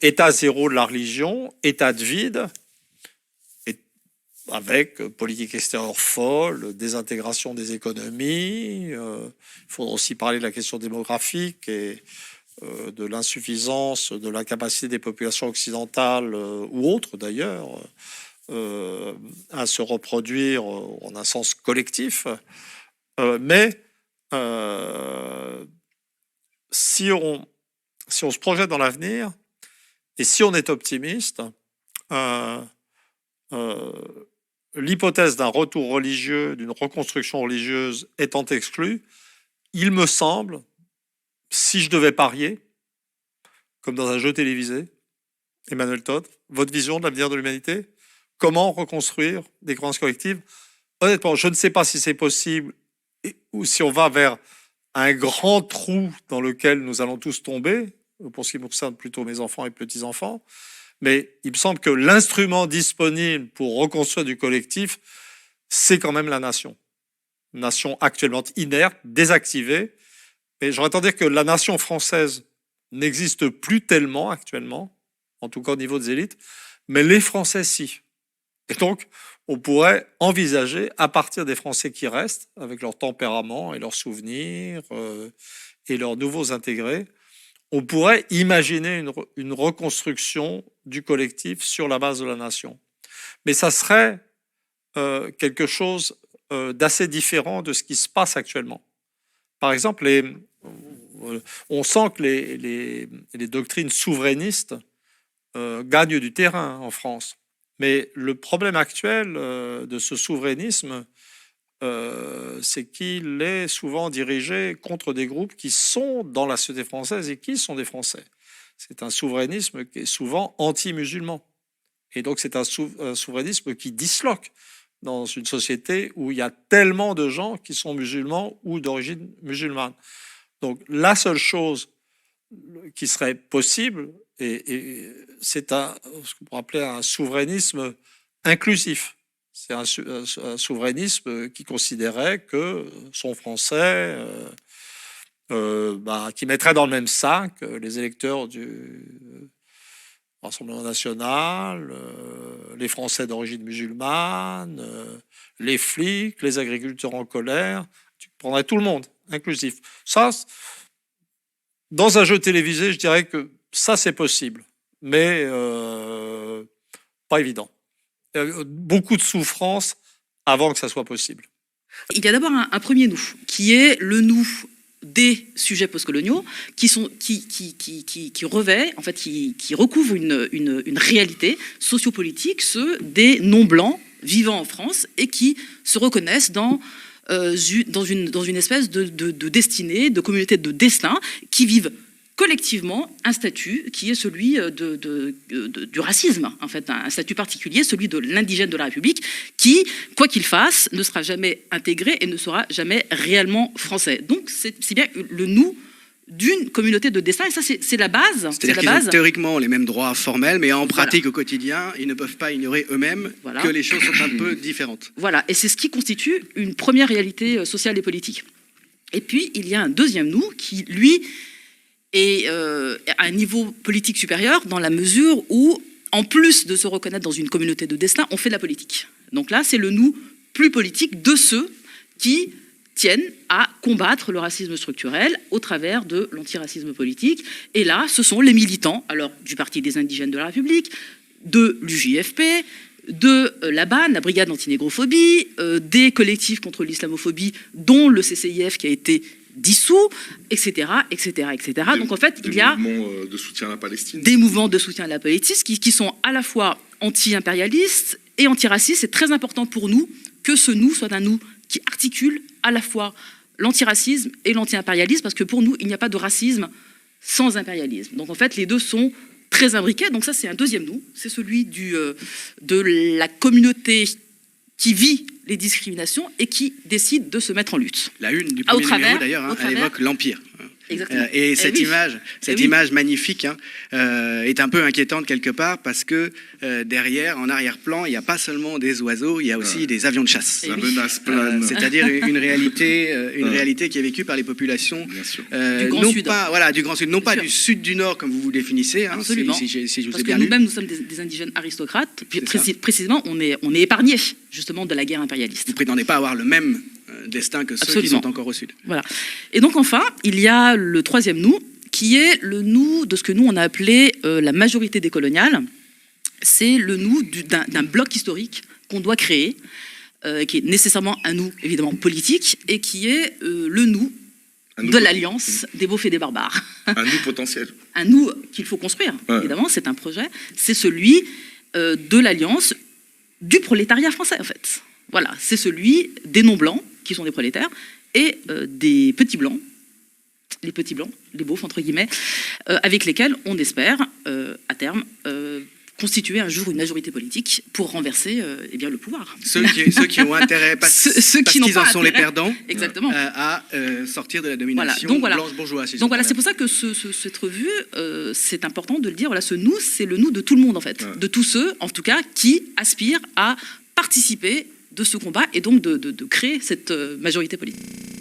état zéro de la religion, état de vide, avec politique extérieure folle, désintégration des économies. Il faudra aussi parler de la question démographique et de l'insuffisance, de l'incapacité des populations occidentales ou autres d'ailleurs à se reproduire en un sens collectif. Mais si on se projette dans l'avenir et si on est optimiste, l'hypothèse d'un retour religieux, d'une reconstruction religieuse étant exclue, il me semble, si je devais parier, comme dans un jeu télévisé, Emmanuel Todd, votre vision de l'avenir de l'humanité, comment reconstruire des croyances collectives? Honnêtement, je ne sais pas si c'est possible ou si on va vers un grand trou dans lequel nous allons tous tomber, pour ce qui me concerne plutôt mes enfants et petits-enfants. Mais il me semble que l'instrument disponible pour reconstruire du collectif, c'est quand même la nation. Une nation actuellement inerte, désactivée. Mais j'aurais tendance à dire que la nation française n'existe plus tellement actuellement, en tout cas au niveau des élites, mais les Français, si. Et donc, on pourrait envisager, à partir des Français qui restent, avec leur tempérament et leurs souvenirs et leurs nouveaux intégrés, on pourrait imaginer une reconstruction du collectif sur la base de la nation. Mais ça serait quelque chose d'assez différent de ce qui se passe actuellement. Par exemple, on sent que les doctrines souverainistes gagnent du terrain en France. Mais le problème actuel de ce souverainisme, c'est qu'il est souvent dirigé contre des groupes qui sont dans la société française et qui sont des Français. C'est un souverainisme qui est souvent anti-musulman. Et donc c'est un souverainisme qui disloque dans une société où il y a tellement de gens qui sont musulmans ou d'origine musulmane. Donc la seule chose qui serait possible, et c'est ce qu'on pourrait appeler un souverainisme inclusif. C'est un souverainisme qui considérait que son français, qui mettrait dans le même sac les électeurs du Rassemblement national, les Français d'origine musulmane, les flics, les agriculteurs en colère. Tu prendrais tout le monde, inclusif. Ça, dans un jeu télévisé, je dirais que ça, c'est possible, mais pas évident. Beaucoup de souffrance avant que ça soit possible. Il y a d'abord un premier nous, qui est le nous des sujets postcoloniaux, qui revêt, en fait, qui recouvre une réalité sociopolitique, ceux des non-blancs vivant en France et qui se reconnaissent dans une espèce de destinée, de communauté de destin, qui vivent collectivement un statut qui est celui du racisme, en fait, un statut particulier, celui de l'indigène de la République, qui, quoi qu'il fasse, ne sera jamais intégré et ne sera jamais réellement français. Donc c'est bien le nous d'une communauté de destin, et ça c'est la base. C'est-à-dire qu'ils ont théoriquement les mêmes droits formels, mais en pratique au quotidien, ils ne peuvent pas ignorer eux-mêmes que les choses sont un peu différentes. Voilà, et c'est ce qui constitue une première réalité sociale et politique. Et puis il y a un deuxième nous qui, lui, et à un niveau politique supérieur dans la mesure où, en plus de se reconnaître dans une communauté de destin, on fait de la politique. Donc là, c'est le nous plus politique de ceux qui tiennent à combattre le racisme structurel au travers de l'antiracisme politique. Et là, ce sont les militants, alors du Parti des indigènes de la République, de l'UJFP, de la BAN, la Brigade antinégrophobie, des collectifs contre l'islamophobie, dont le CCIF qui a été dissous, etc., etc., etc. Donc en fait, il y a des mouvements de soutien à la Palestine. Des mouvements de soutien à la Palestine qui sont à la fois anti-impérialistes et antiracistes. C'est très important pour nous que ce nous soit un nous qui articule à la fois l'antiracisme et l'anti-impérialisme, parce que pour nous, il n'y a pas de racisme sans impérialisme. Donc en fait, les deux sont très imbriqués. Donc ça, c'est un deuxième nous. C'est celui de la communauté qui vit les discriminations et qui décide de se mettre en lutte. La une du premier numéro, d'ailleurs, elle évoque l'Empire. Exactement. Et cette oui. image magnifique est un peu inquiétante quelque part parce que derrière, en arrière-plan, il n'y a pas seulement des oiseaux, il y a aussi des avions de chasse. La menace plane. C'est-à-dire une réalité qui est vécue par les populations Bien sûr. Du Grand Sud. du Grand Sud, non pas sûr. du sud du Nord comme vous vous définissez, Absolument. si je vous Parce ai que bien lu. nous-mêmes, nous sommes des indigènes aristocrates. Puis C'est ça. précisément, on est épargnés justement de la guerre impérialiste. Vous prétendez pas avoir le même destin que ceux qui Absolument. sont encore au Sud. Voilà. Et donc enfin, il y a le troisième nous, qui est le nous de ce que nous on a appelé la majorité décoloniale. C'est le nous d'un bloc historique qu'on doit créer, qui est nécessairement un nous évidemment politique, et qui est le nous de l'alliance des beaufs et des barbares. Un nous potentiel. Un nous qu'il faut construire, évidemment, c'est un projet. C'est celui de l'alliance du prolétariat français, en fait. Voilà, c'est celui des non-blancs, qui sont des prolétaires, et des petits blancs, les beaufs, entre guillemets, avec lesquels on espère, à terme, constituer un jour une majorité politique pour renverser eh bien, le pouvoir. Ceux qui ont intérêt, Ceux qui n'ont qu'ils en pas sont les intérêt. perdants, Exactement. à sortir de la domination blanche bourgeoise. Donc voilà, c'est pour ça que cette revue, c'est important de le dire, voilà, ce nous, c'est le nous de tout le monde en fait, de tous ceux, en tout cas, qui aspirent à participer de ce combat et donc de créer cette majorité politique.